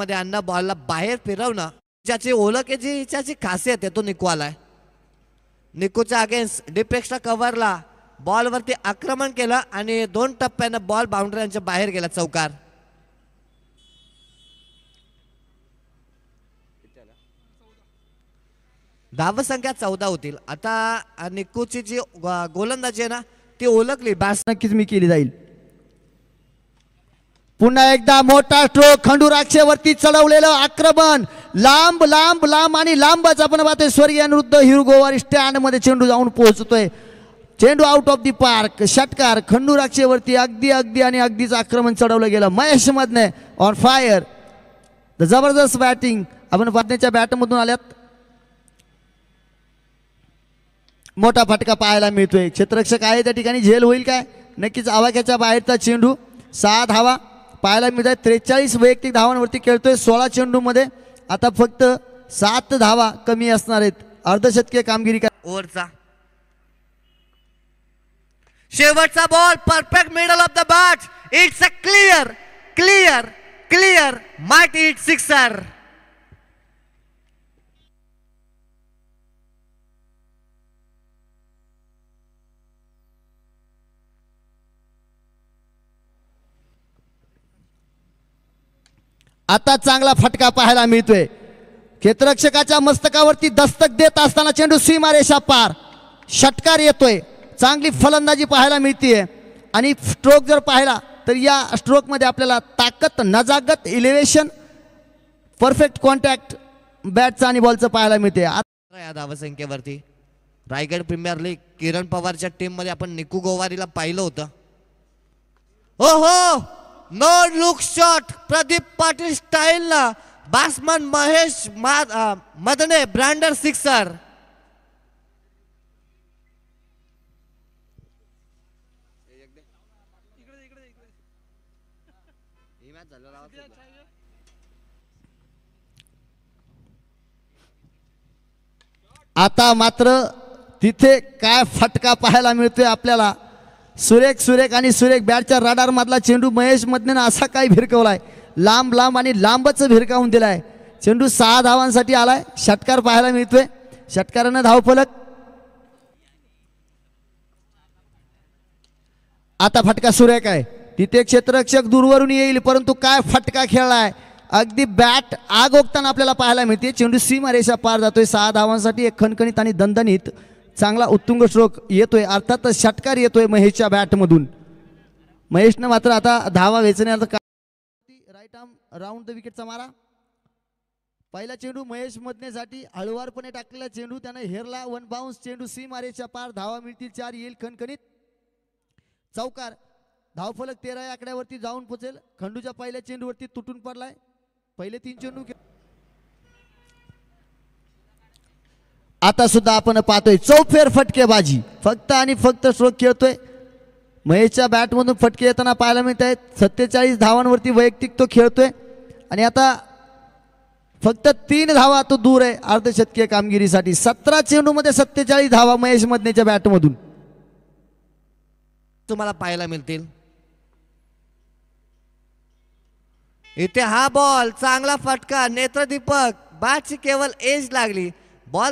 मध्ये आणणं, बॉलला बाहेर फिरवणं, ज्याची ओळख आहे, जी ज्याची खासियत आहे, तो निकू आलाय. निकूच्या अगेन्स्ट डिपेक्सच्या कव्हरला बॉलवरती आक्रमण केलं आणि 2 टप्प्यानं बॉल बाउंड्रीच्या बाहेर गेला. चौकार. धावसंख्या 14 होतील. आता निकूची जी गोलंदाजी आहे ना ती ओळखली, बॅट्स नक्कीच मी केली जाईल. पुन्हा एकदा मोठा स्ट्रोक, खंडूराक्षेवरती चढवलेलं आक्रमण, लांब लांब लांब आणि लांबच आपण पाहतोय. स्वर्गीय अनिरुद्ध हिरगोवारी स्टँड मध्ये चेंडू जाऊन पोहोचतोय. चेंडू आउट ऑफ दी पार्क. षटकार. खंडूराक्षेवरती अगदी अगदी आणि अगदीच आक्रमण चढवलं गेलं. Mahesh Madhane on fire. The जबरदस्त बॅटिंग आपण पाहण्याच्या बॅटमधून आल्यात. मोठा फटका पाहायला मिळतोय. क्षेत्ररक्षक आहे त्या ठिकाणी, झेल होईल काय? नक्कीच. आवाक्याच्या बाहेरचा चेंडू. 6 धावा पाहायला मिळतात. 43 वैयक्तिक धावांवरती खेळतोय 16 चेंडू मध्ये. आता फक्त 7 धावा कमी असणार आहेत. अर्धशतकीय कामगिरी काय ओव्हरचा शेवटचा ball, perfect middle of the bat. It's a clear clear clear might it sixer. आता चांगला फटका पाहायला मिळतोय. क्षेत्ररक्षकाच्या मस्तकावरती दस्तक देत असताना चेंडू सीमारेषा पार. षटकार येतोय. चांगली फलंदाजी पाहायला मिळतीये. आणि स्ट्रोक जर पाहिला तर या स्ट्रोक मध्ये आपल्याला ताकद, नजाकत, इलेव्हेशन, परफेक्ट कॉन्टॅक्ट बॅटचा आणि बॉलचं पाहायला मिळते. या धावसंख्येवरती रायगड प्रीमियर लीग किरण पवारच्या टीम मध्ये आपण निकू गोवारीला पाहिलं होतं. ओहो, no look shot. Pradeep Patil style ना बॅट्समन महेश मदने ब्रँडर सिक्सर. आता मात्र तिथे काय फटका पाहायला मिळतोय आपल्याला. सुरेख सुरेख आणि सुरेख बॅटच्या रडार मधला चेंडू महेश मधने असा काय भिरकवलाय. लांब लांब आणि लांबच भिरकावून दिलाय. चेंडू 6 धावांसाठी आलाय. षटकार पाहायला मिळतोय. षटकारानं धावफलक. आता फटका सुरेख आहे. तिथे क्षेत्ररक्षक दूरवरून येईल, परंतु काय फटका खेळलाय. अगदी बॅट आग ओकताना आपल्याला पाहायला मिळते. चेंडू सीमारेषा पार जातोय. 6 धावांसाठी एक खणखणीत आणि दणदणीत चांगला उत्तुंग स्ट्रोक येतोय. अर्थात षटकार येतोय महेशच्या बॅटमधून. महेशनं मात्र आता धावा वेचण्याचा राईट आर्म राऊंड द विकेटचा मारा. पहिला चेंडू महेश मधनेसाठी हळुवारपणे टाकलेला चेंडू त्याने हेरला. 1 बाउन्स. चेंडू सीमारेषा पार. धावा मिळतील 4. येईल खणखणीत चौकार. धावफलक 13 या आकड्यावरती जाऊन पोचेल. खंडूच्या पहिल्या चेंडूवरती तुटून पडलाय. पहिले 3 चेंडू. आता सुद्धा आपण पाहतोय चौफेर फटकेबाजी. फक्त आणि फक्त स्ट्रोक खेळतोय. महेशच्या बॅटमधून फटके येताना पाहायला मिळत आहेत. 47 धावांवरती वैयक्तिक तो खेळतोय. आणि आता फक्त 3 धावा तो दूर आहे अर्धशतकीय कामगिरीसाठी. 17 चेंडू मध्ये 47 धावा महेश मधनेच्या बॅटमधून तुम्हाला पाहायला मिळतील. इथे हा बॉल चांगला फटका. नेत्रदीपक. बॅटची केवळ एज लागली. बॉल